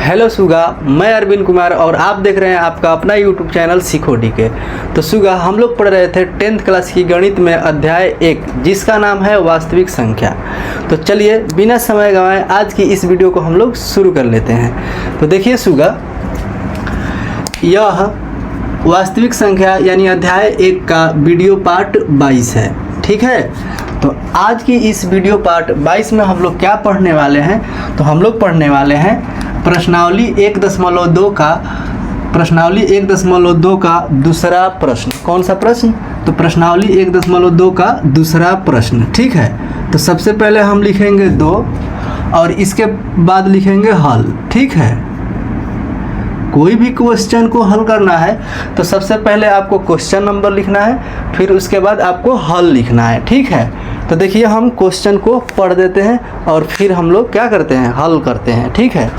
Hello सुगा, मैं अरविंद कुमार और आप देख रहे हैं आपका अपना यूट्यूब चैनल सीखो डीके। तो सुगा, हम लोग पढ़ रहे थे 10th क्लास की गणित में अध्याय 1 जिसका नाम है वास्तविक संख्या। तो चलिए बिना समय गंवाए आज की इस वीडियो को हम लोग शुरू कर लेते हैं। तो देखिए सुगा, यह वास्तविक संख्या यानी अध्याय 1 का वीडियो पार्ट 22 है, ठीक है। तो आज की इस वीडियो पार्ट 22 में हम लोग क्या पढ़ने वाले हैं, तो हम लोग पढ़ने वाले हैं प्रश्नावली 1.2 का दूसरा प्रश्न। कौन सा प्रश्न? तो प्रश्नावली 1.2 का दूसरा प्रश्न, ठीक है। तो सबसे पहले हम लिखेंगे 2 और इसके बाद लिखेंगे हल, ठीक है। कोई भी क्वेश्चन को हल करना है तो सबसे पहले आपको क्वेश्चन नंबर लिखना है, फिर उसके बाद आपको हल लिखना है, ठीक है। तो देखिए हम क्वेश्चन को पढ़ देते हैं और फिर हम लोग क्या करते हैं, हल करते हैं, ठीक है।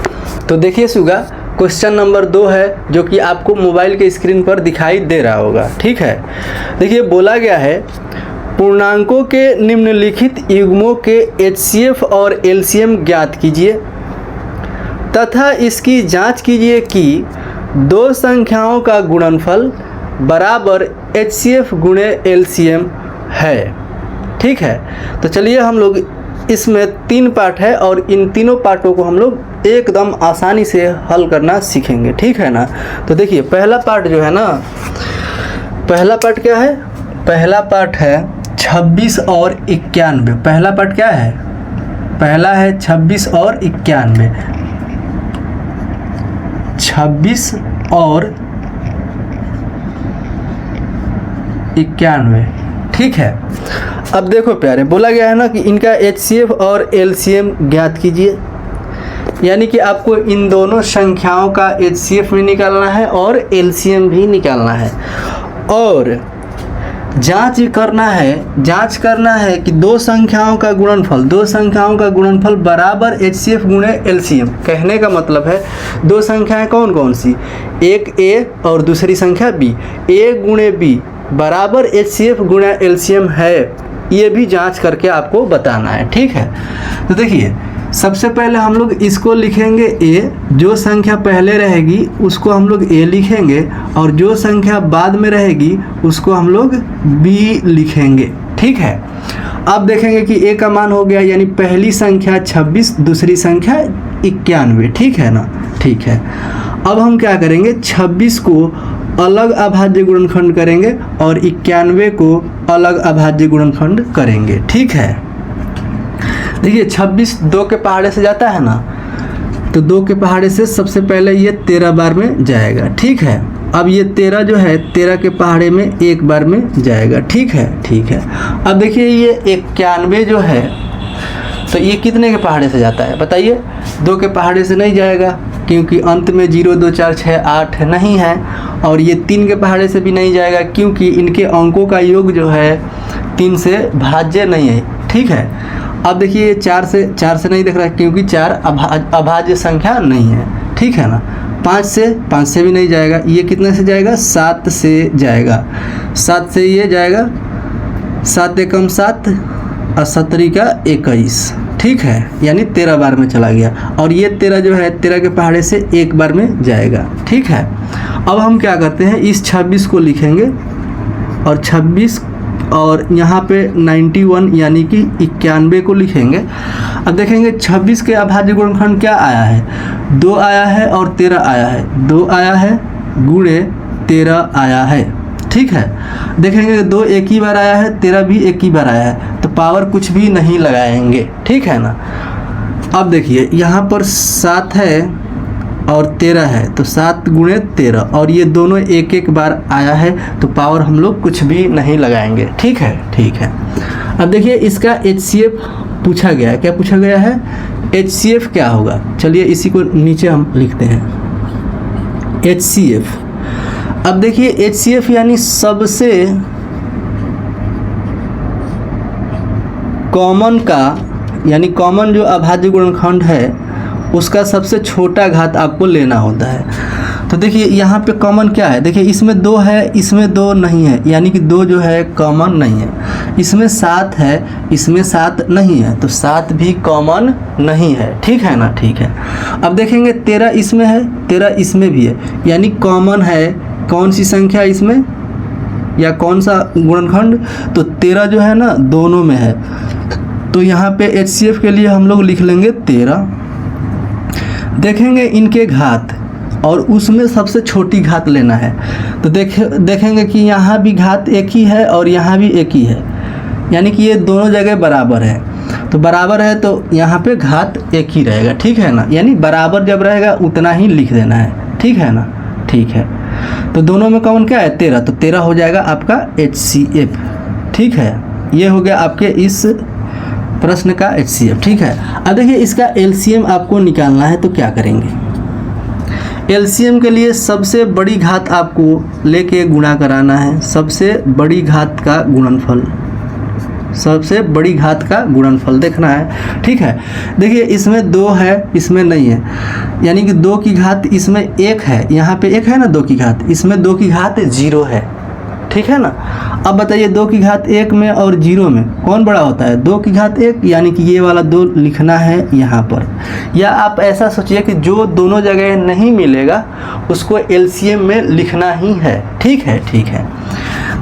तो देखिए सुगा, क्वेश्चन नंबर 2 है जो कि आपको मोबाइल के स्क्रीन पर दिखाई दे रहा होगा, ठीक है। देखिए बोला गया है पूर्णांकों के निम्नलिखित युग्मों के HCF और LCM ज्ञात कीजिए तथा इसकी जांच कीजिए कि दो संख्याओं का गुणनफल बराबर HCF गुणे LCM है, ठीक है। तो चलिए हम लोग इसमें 3 पार्ट है और इन तीनों पार्टों को हम लोग एकदम आसानी से हल करना सीखेंगे, ठीक है ना। तो देखिए पहला पार्ट जो है ना, पहला पार्ट क्या है? पहला पार्ट है 26 और 91। पहला पार्ट क्या है? पहला है 26 और 91। 26 और 91, ठीक है। अब देखो प्यारे, बोला गया है ना कि इनका HCF और LCM ज्ञात कीजिए, यानी कि आपको इन दोनों संख्याओं का HCF भी निकालना है और LCM भी निकालना है और जांच करना है कि दो संख्याओं का गुणनफल बराबर HCF गुणे LCM। कहने का मतलब है दो संख्याएं कौन कौन सी, एक A और दूसरी संख्या B, A गुणे B बराबर HCF गुणा LCM है, ये भी जांच करके आपको बताना है, ठीक है। तो देखिए सबसे पहले हम लोग इसको लिखेंगे A, जो संख्या पहले रहेगी उसको हम लोग A लिखेंगे और जो संख्या बाद में रहेगी उसको हम लोग B लिखेंगे, ठीक है। अब देखेंगे कि A का मान हो गया, यानी पहली संख्या 26, दूसरी संख्या 91, ठीक है ना, ठीक है। अब हम क्या करेंगे, 26 को अलग अभाज्य गुणनखंड करेंगे और 91 को अलग अभाज्य गुणनखंड करेंगे, ठीक है। देखिए 26 2 के पहाड़े से जाता है ना, तो 2 के पहाड़े से सबसे पहले ये 13 बार में जाएगा, ठीक है। अब ये 13 जो है 13 के पहाड़े में 1 बार में जाएगा, ठीक है, ठीक है। अब देखिए ये 91 जो है तो ये कितने के पहाड़े से जाता है बताइए? 2 के पहाड़े से नहीं जाएगा क्योंकि अंत में 0 2 4 6 8 नहीं है, और ये 3 के पहाड़े से भी नहीं जाएगा क्योंकि इनके अंकों का योग जो है 3 से भाज्य नहीं है, ठीक है। अब देखिए 4 से नहीं दिख रहा है क्योंकि 4 अभाज्य संख्या नहीं है, ठीक है ना। 5 से भी नहीं जाएगा, ये कितने से जाएगा? 7 से जाएगा, 7 से ये जाएगा, 7 एकम 7 और 17 का 21, ठीक है, यानी 13 बार में चला गया। और ये 13 जो है 13 के पहाड़े से 1 बार में जाएगा, ठीक है। अब हम क्या करते हैं, इस 26 को लिखेंगे और 26 और यहाँ पे 91 यानी कि 91 को लिखेंगे। अब देखेंगे 26 के अभाज्य गुणनखंड क्या आया है, 2 आया है और 13 आया है, 2 आया है गुणे 13 आया है, ठीक है। देखेंगे 2 एक ही बार आया है, 13 भी एक ही बार आया है, तो पावर कुछ भी नहीं लगाएंगे, ठीक है ना। अब देखिए यहाँ पर 7 है और 13 है, तो 7 गुणे 13 और ये दोनों एक एक बार आया है, तो पावर हम लोग कुछ भी नहीं लगाएंगे, ठीक है, ठीक है। अब देखिए इसका HCF पूछा गया है, क्या पूछा गया है? HCF क्या होगा? चलिए इसी को नीचे हम लिखते हैं, HCF। अब देखिए HCF यानी सबसे कॉमन का, यानी कॉमन जो अभाज्य गुणनखंड है उसका सबसे छोटा घात आपको लेना होता है। तो देखिए यहाँ पे कॉमन क्या है, देखिए इसमें 2 है, इसमें 2 नहीं है, यानी कि 2 जो है कॉमन नहीं है। इसमें 7 है, इसमें 7 नहीं है, तो 7 भी कॉमन नहीं है, ठीक है ना, ठीक है। अब देखेंगे 13 इसमें है, 13 इसमें भी है, यानी कॉमन है कौन सी संख्या इसमें या कौन सा गुणनखंड, तो 13 जो है ना दोनों में है। तो यहाँ पे HCF के लिए हम लोग लिख लेंगे 13। देखेंगे इनके घात और उसमें सबसे छोटी घात लेना है, तो देखेंगे कि यहाँ भी घात एक ही है और यहाँ भी एक ही है, यानी कि ये दोनों जगह बराबर है। तो बराबर है तो यहाँ पे घात एक ही रहेगा, ठीक है ना, यानी बराबर जब रहेगा उतना ही लिख देना है, ठीक है ना, ठीक है। तो दोनों में कॉमन क्या है 13, तो 13 हो जाएगा आपका HCF, ठीक है। ये हो गया आपके इस प्रश्न का HCF, ठीक है। अब देखिए इसका LCM आपको निकालना है, तो क्या करेंगे। LCM के लिए सबसे बड़ी घात आपको लेके गुणा कराना है, सबसे बड़ी घात का गुणनफल, सबसे बड़ी घात का गुणनफल देखना है, ठीक है। देखिए इसमें 2 है, इसमें नहीं है, यानी कि 2 की घात इसमें 1 है, यहाँ पे 1 है ना 2 की घात, इसमें 2 की घात 0 है, ठीक है ना। अब बताइए 2 की घात 1 में और 0 में कौन बड़ा होता है, 2 की घात 1, यानी कि ये वाला 2 लिखना है यहाँ पर। या आप ऐसा सोचिए कि जो दोनों जगह नहीं मिलेगा उसको LCM में लिखना ही है, ठीक है, ठीक है।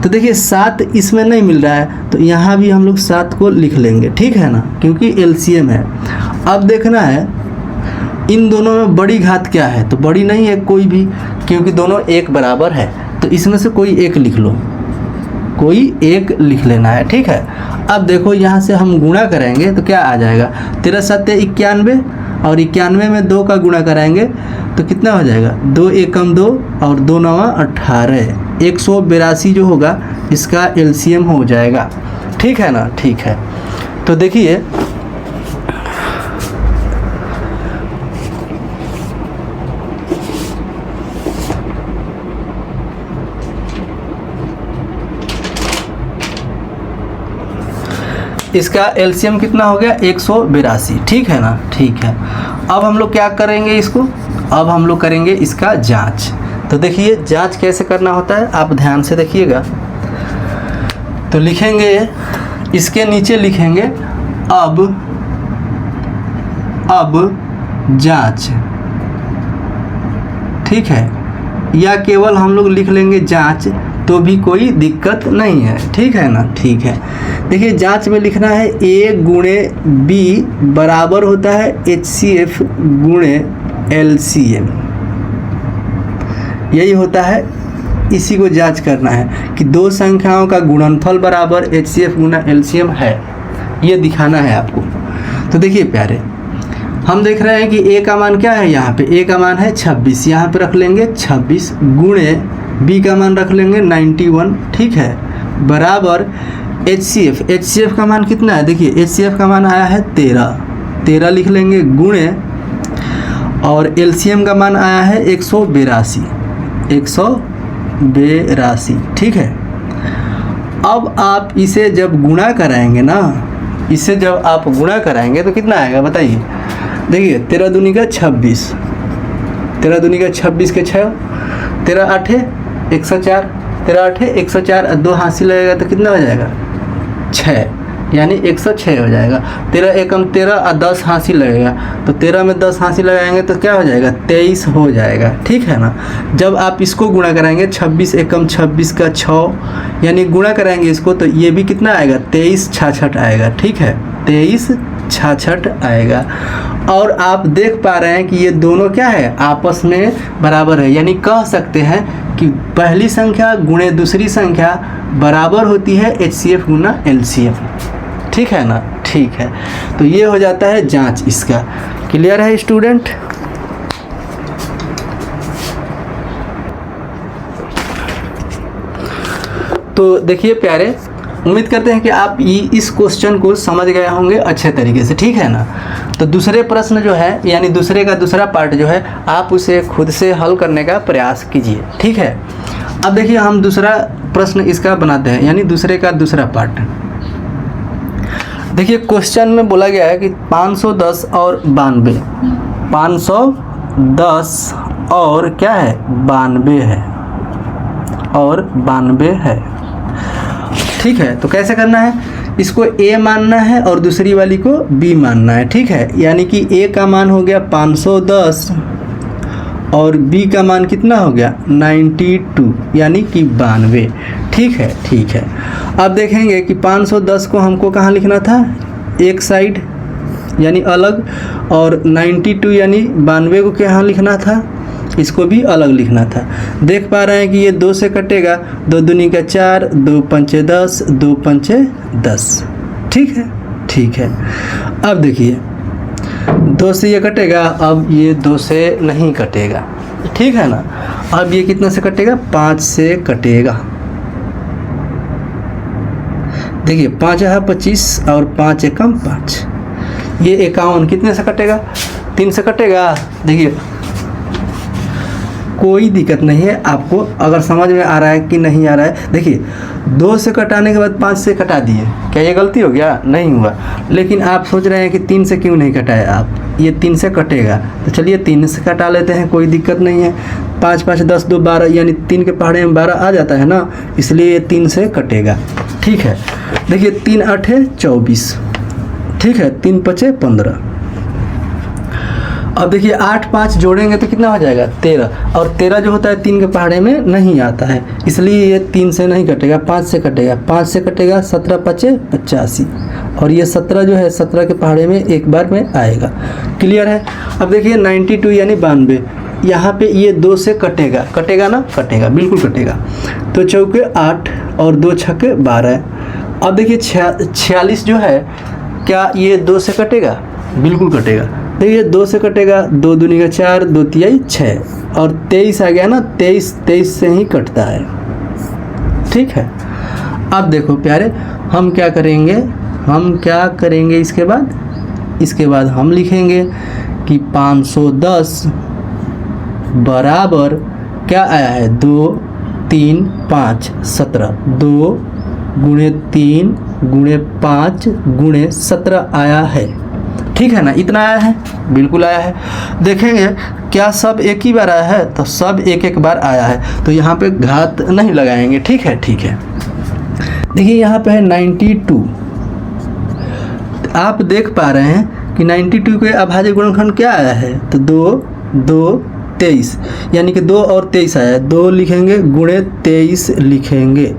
तो देखिए 7 इसमें नहीं मिल रहा है, तो यहाँ भी हम लोग 7 को लिख लेंगे, ठीक है ना, क्योंकि LCM है। अब देखना है इन दोनों में बड़ी घात क्या है, तो बड़ी नहीं है कोई भी, क्योंकि दोनों एक बराबर है, तो इसमें से कोई एक लिख लो, कोई एक लिख लेना है, ठीक है। अब देखो यहाँ से हम गुणा करेंगे तो क्या आ जाएगा, 13 7 91 और 91 में 2 का गुणा कराएंगे तो कितना हो जाएगा, 2 एकम 2 और 2 9 18, 182 जो होगा इसका LCM हो जाएगा, ठीक है ना, ठीक है। तो देखिए इसका LCM कितना हो गया 182, ठीक है ना, ठीक है। अब हम लोग क्या करेंगे इसको, अब हम लोग करेंगे इसका जांच। तो देखिए जांच कैसे करना होता है, आप ध्यान से देखिएगा। तो लिखेंगे इसके नीचे लिखेंगे अब जांच, ठीक है, या केवल हम लोग लिख लेंगे जांच तो भी कोई दिक्कत नहीं है, ठीक है ना, ठीक है। देखिए जांच में लिखना है A गुणे B बराबर होता है HCF गुणे LCM, यही होता है, इसी को जांच करना है कि दो संख्याओं का गुणनफल बराबर HCF गुना LCM है, ये दिखाना है आपको। तो देखिए प्यारे, हम देख रहे हैं कि A का मान क्या है, यहाँ पे A का मान है 26, यहाँ पे रख लेंगे 26 गुणे B का मान रख लेंगे 91, ठीक है, बराबर HCF का मान कितना है, देखिए HCF का मान आया है 13 लिख लेंगे गुणे, और LCM का मान आया है 182, ठीक है। अब आप इसे जब गुणा कराएंगे ना, इसे जब आप गुणा कराएंगे तो कितना आएगा बताइए। देखिए 13 दूनी का 26, 13 दूनी का 26 के 6, 13 8 104, 13 8 104, 2 हासिल लगेगा तो कितना हो जाएगा 6, यानी 106 हो जाएगा। 13 एकम 13 और 10 हासिल लगेगा, तो 13 में 10 हासिल लगाएंगे तो क्या हो जाएगा 23 हो जाएगा, ठीक है ना। जब आप इसको गुणा कराएंगे 26 एकम 26 का 6, यानी गुणा कराएंगे इसको तो ये भी कितना आएगा 23 66 आएगा, ठीक है, 23 66 आएगा। और आप देख पा रहे हैं कि ये दोनों क्या है आपस में बराबर है, यानी कह सकते हैं कि पहली संख्या गुणे दूसरी संख्या बराबर होती है HCF गुना LCM, ठीक है ना, ठीक है। तो ये हो जाता है जांच इसका। क्लियर है स्टूडेंट। तो देखिए प्यारे, उम्मीद करते हैं कि आप इस क्वेश्चन को समझ गए होंगे अच्छे तरीके से, ठीक है ना। तो दूसरे प्रश्न जो है, यानी दूसरे का दूसरा पार्ट जो है, आप उसे खुद से हल करने का प्रयास कीजिए, ठीक है। अब देखिए हम दूसरा प्रश्न इसका बनाते हैं, यानी दूसरे का दूसरा पार्ट। देखिए क्वेश्चन में बोला गया है कि 510 और 92, 510 और क्या है 92 है, और 92 है। ठीक है, तो कैसे करना है, इसको A मानना है और दूसरी वाली को B मानना है। ठीक है, यानी कि A का मान हो गया 510 और B का मान कितना हो गया 92 यानी कि 92। ठीक है, ठीक है। अब देखेंगे कि 510 को हमको कहाँ लिखना था, एक साइड यानी अलग, और 92 यानी 92 को कहाँ लिखना था, इसको भी अलग लिखना था। देख पा रहे हैं कि ये 2 से कटेगा, 2 दूनी का 4, 2 पंचे 10, 2 पंचे 10। ठीक है, ठीक है। अब देखिए 2 से ये कटेगा, अब ये 2 से नहीं कटेगा। ठीक है ना, अब ये कितना से कटेगा, 5 से कटेगा। देखिए 5 है 25 और 5 एकम 5, ये 51 कितने से कटेगा, 3 से कटेगा। देखिए कोई दिक्कत नहीं है, आपको अगर समझ में आ रहा है कि नहीं आ रहा है। देखिए 2 से कटाने के बाद 5 से कटा दिए, क्या ये गलती हो गया, नहीं हुआ। लेकिन आप सोच रहे हैं कि 3 से क्यों नहीं कटाए आप, ये 3 से कटेगा, तो चलिए 3 से कटा लेते हैं, कोई दिक्कत नहीं है। 5 5 10 2 12 यानी 3 के पहाड़े में 12 आ जाता है ना, इसलिए ये 3 से कटेगा। ठीक है, देखिए 3 8 है 24। ठीक है, 3 5 15। अब देखिए 8 5 जोड़ेंगे तो कितना हो जाएगा 13, और 13 जो होता है 3 के पहाड़े में नहीं आता है, इसलिए ये 3 से नहीं कटेगा, 5 से कटेगा। 5 से कटेगा 17 5 85, और ये 17 जो है 17 के पहाड़े में एक बार में आएगा। क्लियर है। अब देखिए 92 यानी 92, यहाँ पे ये 2 से कटेगा, कटेगा ना, कटेगा, बिल्कुल कटेगा। तो चौके 8 और 2 छक्के 12। अब देखिए 46 जो है, क्या ये 2 से कटेगा, बिल्कुल कटेगा। देखिए 2 से कटेगा, 2 दूनी का 4, 2 तिहाई 6, और 23 आ गया ना, 23 से ही कटता है। ठीक है। अब देखो प्यारे, हम क्या करेंगे इसके बाद हम लिखेंगे कि 510 बराबर क्या आया है, 2 3 5 17, 2 गुणे 3 गुणे 5 गुणे 17 आया है। ठीक है ना, इतना आया है, बिल्कुल आया है। देखेंगे क्या सब एक ही बार आया है, तो सब एक एक बार आया है, तो यहाँ पे घात नहीं लगाएंगे। ठीक है, ठीक है। देखिए यहाँ पे है 92, आप देख पा रहे हैं कि 92 के अभाज्य गुणनखंड क्या आया है, तो 2 2 23 यानी कि 2 और 23 आया है, 2 लिखेंगे गुणे 23 लिखेंगे।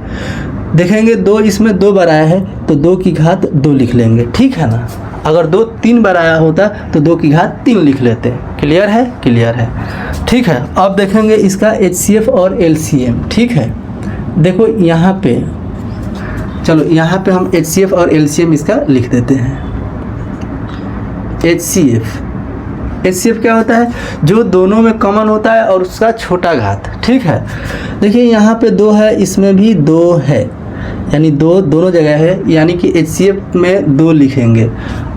देखेंगे 2 इसमें 2 बार आया है, तो 2 की घात 2 लिख लेंगे। ठीक है ना, अगर 2 3 बार आया होता तो 2 की घात 3 लिख लेते। क्लियर है, क्लियर है। ठीक है। अब देखेंगे इसका HCF और LCM। ठीक है, देखो यहाँ पे, चलो यहाँ पे हम HCF और LCM इसका लिख देते हैं। HCF क्या होता है, जो दोनों में कॉमन होता है और उसका छोटा घात। ठीक है, देखिए यहाँ पे 2 है, इसमें भी 2 है, यानी 2 दोनों जगह है, यानी कि HCF में 2 लिखेंगे।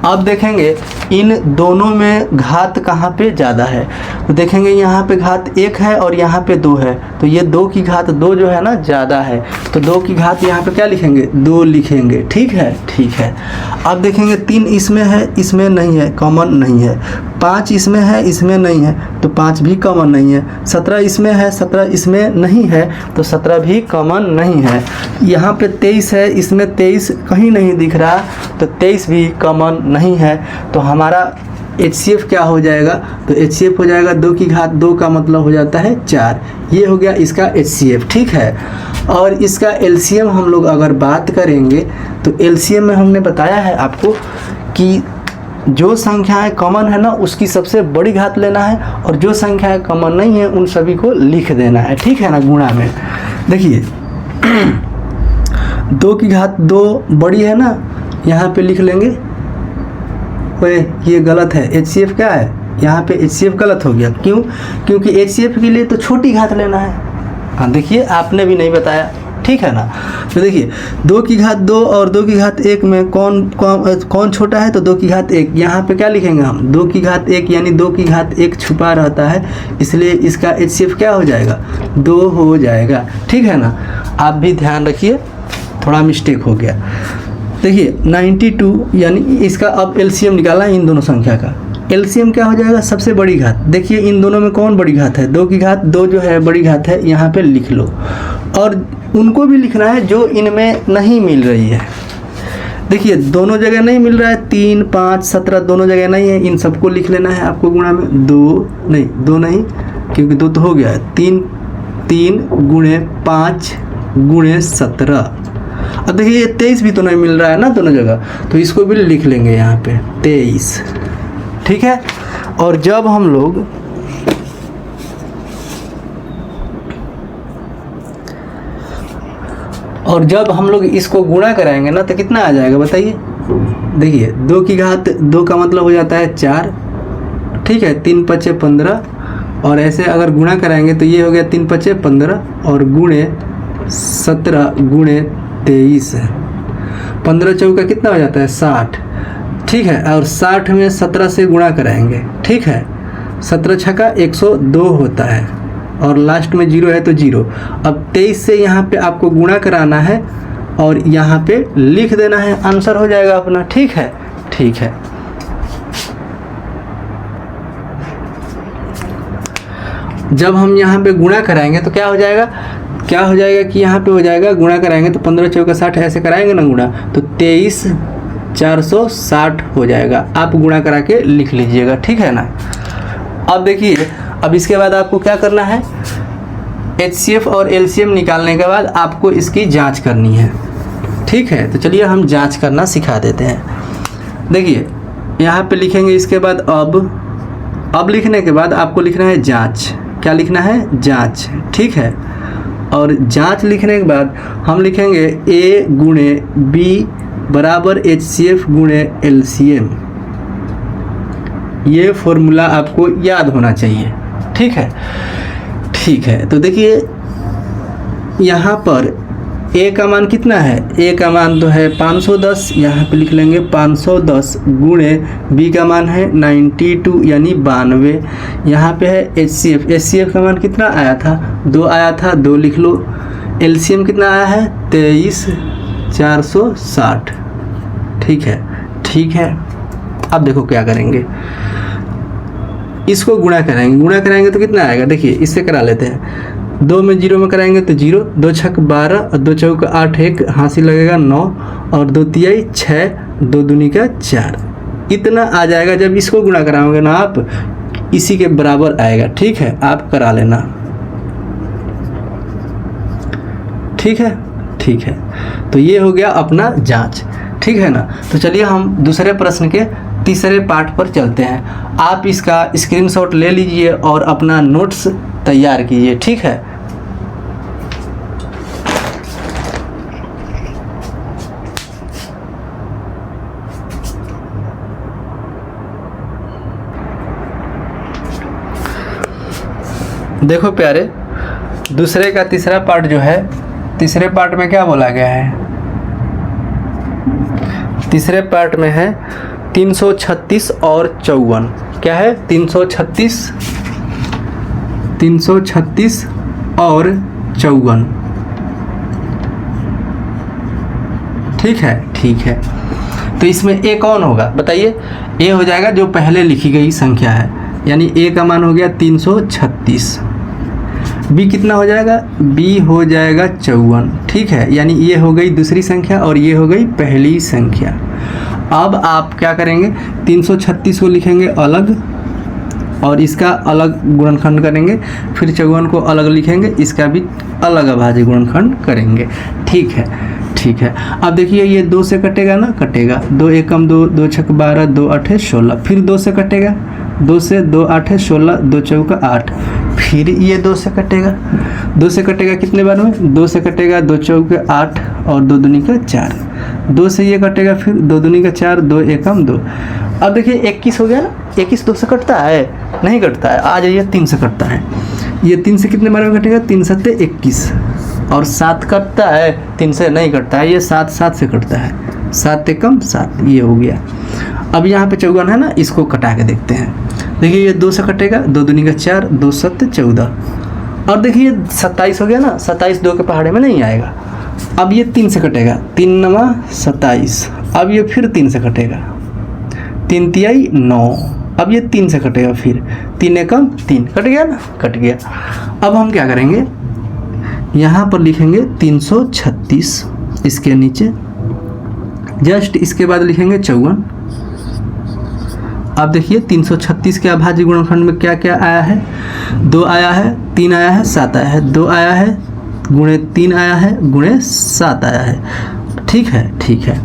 अब देखेंगे इन दोनों में घात कहाँ पे ज़्यादा है, तो देखेंगे यहाँ पे घात 1 है और यहाँ पे 2 है, तो ये 2 की घात 2 जो है ना ज़्यादा है, तो 2 की घात यहाँ पे क्या लिखेंगे, 2 लिखेंगे। ठीक है, ठीक है। अब देखेंगे 3 इसमें है, इसमें नहीं है, कॉमन नहीं है। 5 इसमें है, इसमें नहीं है, तो 5 भी कॉमन नहीं है। 17 इसमें है, 17 इसमें नहीं है, तो 17 भी कॉमन नहीं है। यहाँ पे 23 है, इसमें 23 कहीं नहीं दिख रहा, तो 23 भी कॉमन नहीं है। तो हमारा HCF क्या हो जाएगा, तो HCF हो जाएगा 2 की घात 2 का मतलब हो जाता है 4। ये हो गया इसका HCF। ठीक है। और इसका LCM हम लोग अगर बात करेंगे, तो LCM में हमने बताया है आपको कि जो संख्याएं कॉमन है ना, उसकी सबसे बड़ी घात लेना है, और जो संख्याएं कॉमन नहीं है उन सभी को लिख देना है। ठीक है ना, गुणा में। देखिए 2 की घात 2 बड़ी है ना, यहाँ पे लिख लेंगे। ये गलत है, HCF क्या है, यहाँ पे HCF गलत हो गया। क्यों, क्योंकि HCF के लिए तो छोटी घात लेना है। हाँ देखिए, आपने भी नहीं बताया। ठीक है ना, तो देखिए 2 की घात 2 और 2 की घात 1 में कौन छोटा है, तो 2 की घात 1। यहाँ पे क्या लिखेंगे हम, 2 की घात 1 यानी 2 की घात 1 छुपा रहता है, इसलिए इसका HCF क्या हो जाएगा, 2 हो जाएगा। ठीक है ना, आप भी ध्यान रखिए, थोड़ा मिस्टेक हो गया। देखिए 92 यानी इसका अब LCM निकालना है इन दोनों संख्या का, एलसीएम क्या हो जाएगा, सबसे बड़ी घात। देखिए इन दोनों में कौन बड़ी घात है, 2 की घात 2 जो है बड़ी घात है, यहाँ पे लिख लो। और उनको भी लिखना है जो इनमें नहीं मिल रही है। देखिए दोनों जगह नहीं मिल रहा है, 3, 5, 17 दोनों जगह नहीं है, इन सबको लिख लेना है आपको गुणा में। 2 नहीं क्योंकि 2 तो हो गया है, 3 गुणे 5 गुणे 17। अब देखिए ये 23 भी तो नहीं मिल रहा है ना दोनों जगह, तो इसको भी लिख लेंगे यहाँ पे 23, ठीक है। और जब हम लोग इसको गुणा कराएंगे ना तो कितना आ जाएगा बताइए। देखिए 2 की घात 2 का मतलब हो जाता है 4, ठीक है। 3 पचे 15, और ऐसे अगर गुणा कराएंगे तो ये हो गया 3 पचे 15 और गुणे 17 गुणे 23, 15 चौका कितना हो जाता है 60, ठीक है। और 60 में 17 से गुणा कराएंगे, ठीक है। 17 छक्का 102 होता है और लास्ट में 0 है तो 0। अब 23 से यहाँ पे आपको गुणा कराना है और यहाँ पे लिख देना है, आंसर हो जाएगा अपना, ठीक है, ठीक है। जब हम यहाँ पे गुणा कराएंगे तो क्या हो जाएगा कि यहाँ पे हो जाएगा, गुणा कराएंगे तो 15 चौका 60 ऐसे कराएंगे ना गुणा, तो 23 460 हो जाएगा। आप गुणा करा के लिख लीजिएगा, ठीक है ना। अब देखिए, अब इसके बाद आपको क्या करना है, HCF और LCM निकालने के बाद आपको इसकी जांच करनी है, ठीक है। तो चलिए हम जांच करना सिखा देते हैं। देखिए यहाँ पे लिखेंगे, इसके बाद अब लिखने के बाद आपको लिखना है जांच। क्या लिखना है, जांच, ठीक है। और जांच लिखने के बाद हम लिखेंगे A गुणे B बराबर HCF गुणे LCM। ये फॉर्मूला आपको याद होना चाहिए, ठीक है, ठीक है। तो देखिए यहाँ पर A का मान कितना है, A का मान तो है 510, यहाँ पे लिख लेंगे 510 गुणे B का मान है 92 यानी 92, यहाँ पे है HCF का मान कितना आया था, 2 आया था, 2 लिख लो। LCM कितना आया है 23 460, ठीक है, ठीक है। अब देखो क्या करेंगे, इसको गुणा कराएंगे तो कितना आएगा, देखिए इससे करा लेते हैं। 2 में 0 में कराएंगे तो 0, 2 छक 12 और 2 चौक 8, 1 हासिल लगेगा 9 और 2 तिहाई 6, 2 दूनी का 4, इतना आ जाएगा। जब इसको गुणा कराओगे ना आप, इसी के बराबर आएगा, ठीक है। आप करा लेना, ठीक है, ठीक है। तो ये हो गया अपना जांच, ठीक है ना। तो चलिए हम दूसरे प्रश्न के तीसरे पार्ट पर चलते हैं। आप इसका स्क्रीनशॉट ले लीजिए और अपना नोट्स तैयार कीजिए, ठीक है। देखो प्यारे, दूसरे का तीसरा पार्ट जो है, तीसरे पार्ट में क्या बोला गया है, तीसरे पार्ट में है 336 और 54। क्या है, 336 और 54, ठीक है, ठीक है। तो इसमें A कौन होगा बताइए। A हो जाएगा जो पहले लिखी गई संख्या है, यानी A का मान हो गया 336। B कितना हो जाएगा, B हो जाएगा 54, ठीक है। यानी ये हो गई दूसरी संख्या और ये हो गई पहली संख्या। अब आप क्या करेंगे, 336 को लिखेंगे अलग और इसका अलग गुणनखंड करेंगे, फिर 54 को अलग लिखेंगे, इसका भी अलग अभाज्य गुणनखंड करेंगे, ठीक है, ठीक है। अब देखिए ये 2 से कटेगा ना, कटेगा, 2 एकम 2, 2 छक 12, 2 8 16, फिर 2 से कटेगा, 2 से 2 8 16, 2 चौका 8, फिर ये 2 से कटेगा, 2 से कटेगा कितने बार में, 2 से कटेगा 2 चौके 8 और 2 दूनी का 4, 2 से ये कटेगा, फिर 2 दूनी का 4, 2 एकम 2। अब देखिए 21 हो गया ना, 21 2 से कटता है, नहीं कटता है। आ जाइए 3 से कटता है, ये 3 से कितने बार में कटेगा, 3 7 21, और 7 कटता है, 3 से नहीं कटता है, ये 7 7 से कटता है, 7 एकम 7, ये हो गया। अब यहाँ पे 54 है ना, इसको कटा के देखते हैं। देखिए ये 2 से कटेगा, 2 दूनी का 4, 2 7 14, और देखिए 27 हो गया ना, 27 2 के पहाड़े में नहीं आएगा। अब ये 3 से कटेगा, 3 9 27, अब ये फिर 3 से कटेगा, 3 तिहाई 9, अब ये 3 से कटेगा, फिर 3 एकम 3, कट गया ना, कट गया। अब हम क्या करेंगे, यहाँ पर लिखेंगे 336, इसके नीचे जस्ट इसके बाद लिखेंगे 54। अब देखिए 336 के अभाज्य गुणनखंड में क्या क्या आया है, 2 आया है, 3 आया है, 7 आया है, 2 आया है, गुणे 3 आया है, गुणे 7 आया है। ठीक है, ठीक है।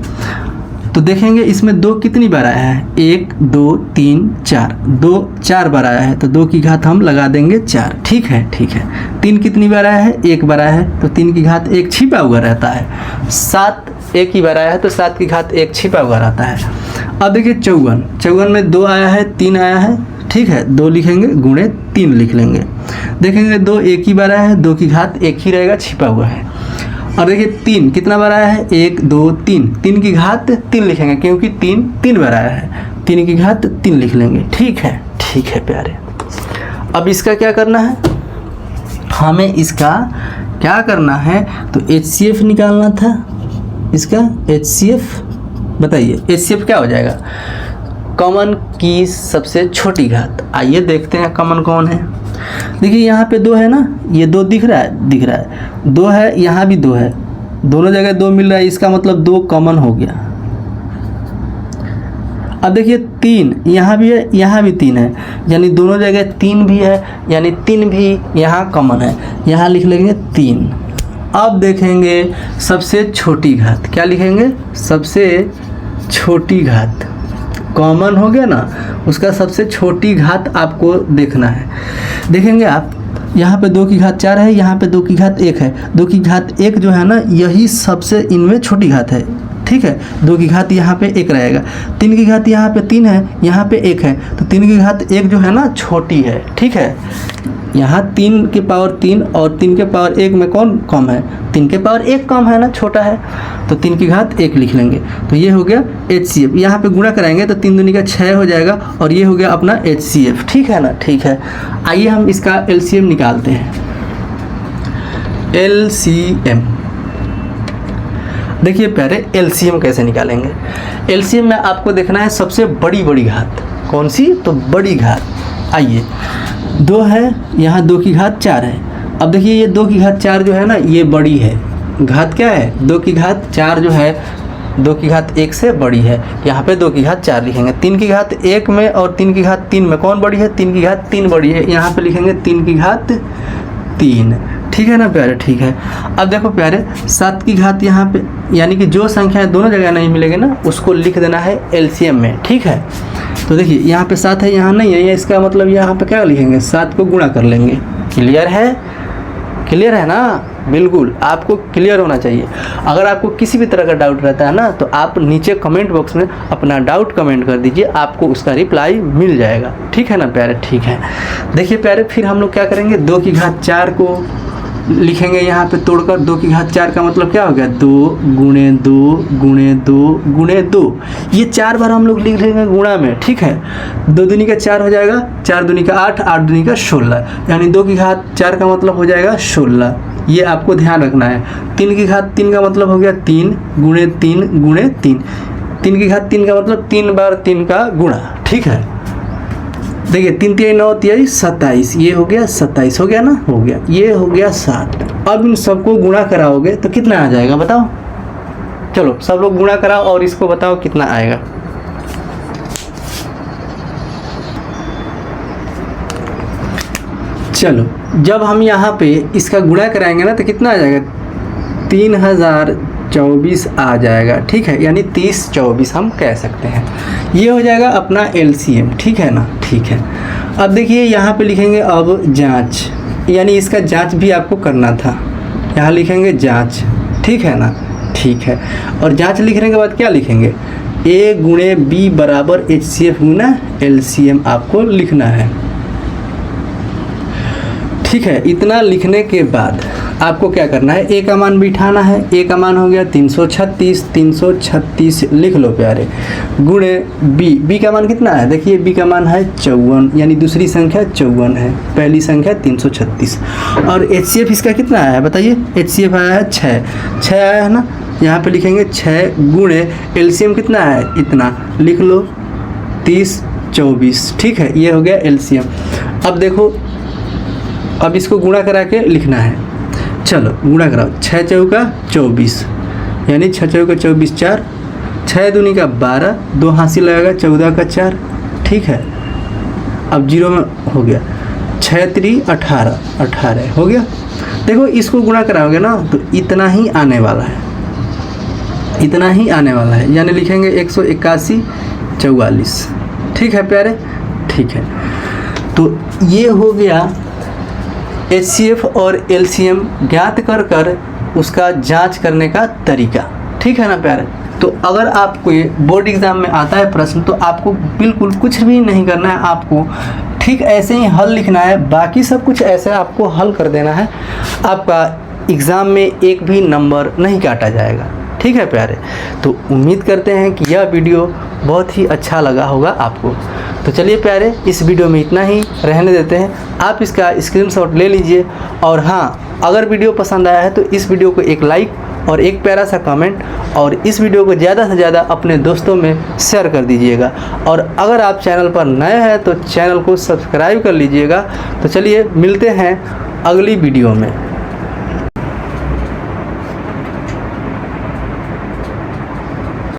तो देखेंगे इसमें 2 कितनी बार आया है, 1 2 3 4, 2 4 बार आया है, तो 2 की घात हम लगा देंगे 4। ठीक है, ठीक है। 3 कितनी बार आया है, 1 बार आया है, तो 3 की घात 1 छिपा हुआ रहता है। 7 1 ही बार आया है, तो 7 की घात 1 छिपा हुआ रहता है। अब देखिए 54 में 2 आया है, 3 आया है, ठीक है, 2 लिखेंगे, गुणे 3 लिख लेंगे। देखेंगे 2 1 ही बार आया है, 2 की घात 1 ही रहेगा, छिपा हुआ है। और देखिए 3 कितना बार आया है, 1 2 3, 3 की घात 3 लिखेंगे, क्योंकि 3 बार आया है, 3 की घात 3 लिख लेंगे। ठीक है, ठीक है प्यारे। अब इसका क्या करना है, हमें इसका क्या करना है, तो HCF निकालना था। इसका HCF बताइए, HCF क्या हो जाएगा, कॉमन की सबसे छोटी घात। आइए देखते हैं कॉमन कौन है। देखिए यहाँ पे 2 है ना, ये 2 दिख रहा है, दिख रहा है, 2 है, यहाँ भी 2 है, दोनों जगह 2 मिल रहा है, इसका मतलब 2 कॉमन हो गया। अब देखिए 3 यहाँ भी है, यहाँ भी 3 है, यानी दोनों जगह 3 भी है, यानी 3 भी यहाँ कॉमन है, यहाँ लिख लेंगे 3। अब देखेंगे सबसे छोटी घात, क्या लिखेंगे, सबसे छोटी घात, कॉमन हो गया ना, उसका सबसे छोटी घात आपको देखना है। देखेंगे आप यहाँ पे 2 की घात 4 है, यहाँ पे 2 की घात 1 है, 2 की घात 1 जो है ना, यही सबसे इनमें छोटी घात है। ठीक है, 2 की घात यहाँ पे 1 रहेगा, 3 की घात यहाँ पे 3 है, यहाँ पे 1 है, तो 3 की घात 1 जो है ना छोटी है। ठीक है, यहाँ 3 के पावर 3 और 3 के पावर 1 में कौन कम है, 3 के पावर 1 कम है ना, छोटा है, तो 3 की घात 1 लिख लेंगे। तो ये हो गया HCF, यहाँ पे गुणा कराएंगे तो 3 दूनी का 6 हो जाएगा, और ये हो गया अपना HCF। ठीक है ना, ठीक है। आइए हम इसका LCM निकालते हैं। LCM, देखिए प्यारे LCM कैसे निकालेंगे। LCM में आपको देखना है सबसे बड़ी घात कौन सी, तो बड़ी घात। आइए 2 है, यहाँ 2 की घात 4 है। अब देखिए ये 2 की घात 4 जो है ना, ये बड़ी है, घात क्या है, 2 की घात 4 जो है 2 की घात 1 से बड़ी है, यहाँ पे 2 की घात 4 लिखेंगे। 3 की घात 1 में और 3 की घात 3 में कौन बड़ी है, 3 की घात 3 बड़ी है, यहाँ पे लिखेंगे 3 की घात 3। ठीक है ना प्यारे, ठीक है। अब देखो प्यारे 7 की घात यहाँ पे, यानी कि जो संख्याएं दोनों जगह नहीं मिलेगी ना, उसको लिख देना है LCM में। ठीक है, तो देखिए यहाँ पे 7 है, यहाँ नहीं है, इसका मतलब यहाँ पे क्या लिखेंगे, 7 को गुणा कर लेंगे। क्लियर है, क्लियर है ना, बिल्कुल आपको क्लियर होना चाहिए। अगर आपको किसी भी तरह का डाउट रहता है ना, तो आप नीचे कमेंट बॉक्स में अपना डाउट कमेंट कर दीजिए, आपको उसका रिप्लाई मिल जाएगा। ठीक है ना प्यारे, ठीक है। देखिए प्यारे, फिर हम लोग क्या करेंगे, 2 की घात 4 को लिखेंगे यहाँ पे तोड़कर। 2 की घात 4 का मतलब क्या हो गया, 2 गुणे 2 गुणे 2 गुणे 2, ये 4 बार हम लोग लिख लेंगे गुणा में। ठीक है, 2 दूनी का 4 हो जाएगा, 4 दूनी का 8, 8 दूनी का 16, यानी 2 की घात 4 का मतलब हो जाएगा 16। ये आपको ध्यान रखना है। 3 की घात 3 का मतलब हो गया 3 गुणे 3 गुणे 3, 3 की घात 3 का मतलब 3 बार 3 का गुणा। ठीक है, देखिए 3 3 9 3 27, ये हो गया 27, हो गया ना, हो गया, ये हो गया 7। अब इन सबको गुणा कराओगे तो कितना आ जाएगा बताओ, चलो सब लोग गुणा कराओ और इसको बताओ कितना आएगा। चलो जब हम यहाँ पे इसका गुणा कराएंगे ना, तो कितना आ जाएगा, 3024 आ जाएगा। ठीक है, यानी 3024 हम कह सकते हैं। ये हो जाएगा अपना LCM। ठीक है ना, ठीक है। अब देखिए यहाँ पे लिखेंगे अब जांच, यानी इसका जांच भी आपको करना था, यहाँ लिखेंगे जांच। ठीक है ना, ठीक है। और जांच लिखने के बाद क्या लिखेंगे, A गुणे B बराबर HCF गुना LCM आपको लिखना है। ठीक है, इतना लिखने के बाद आपको क्या करना है, A का मान बिठाना है। A का मान हो गया 336, 336 लिख लो प्यारे, गुणे B का मान कितना है, देखिए B का मान है 54, यानी दूसरी संख्या 54 है, पहली संख्या 336। और HCF इसका कितना आया है बताइए, HCF आया है 6 आया है ना, यहाँ पे लिखेंगे 6 गुणे LCM कितना है, इतना लिख लो, 30 24। ठीक है, ये हो गया एलसीएम। अब देखो, अब इसको गुणा करा के लिखना है। चलो गुणा कराओ, 6 चौका 24, यानी 6 चौका 24 4, 6 दूनी का 12, 2 हासिल लगेगा 14 का 4। ठीक है, अब जीरो में हो गया, 6 3 18, 18 हो गया। देखो इसको गुणा कराओगे ना तो इतना ही आने वाला है, इतना ही आने वाला है, यानी लिखेंगे 181 44। ठीक है प्यारे, ठीक है। तो ये हो गया HCF और LCM ज्ञात कर कर उसका जांच करने का तरीका। ठीक है ना प्यारे। तो अगर आपको ये बोर्ड एग्ज़ाम में आता है प्रश्न, तो आपको बिल्कुल कुछ भी नहीं करना है, आपको ठीक ऐसे ही हल लिखना है, बाकी सब कुछ ऐसे आपको हल कर देना है। आपका एग्ज़ाम में एक भी नंबर नहीं काटा जाएगा। ठीक है प्यारे। तो उम्मीद करते हैं कि यह वीडियो बहुत ही अच्छा लगा होगा आपको। तो चलिए प्यारे, इस वीडियो में इतना ही रहने देते हैं। आप इसका स्क्रीनशॉट ले लीजिए, और हाँ, अगर वीडियो पसंद आया है तो इस वीडियो को एक लाइक और एक प्यारा सा कमेंट, और इस वीडियो को ज़्यादा से ज़्यादा अपने दोस्तों में शेयर कर दीजिएगा। और अगर आप चैनल पर नए हैं तो चैनल को सब्सक्राइब कर लीजिएगा। तो चलिए मिलते हैं अगली वीडियो में।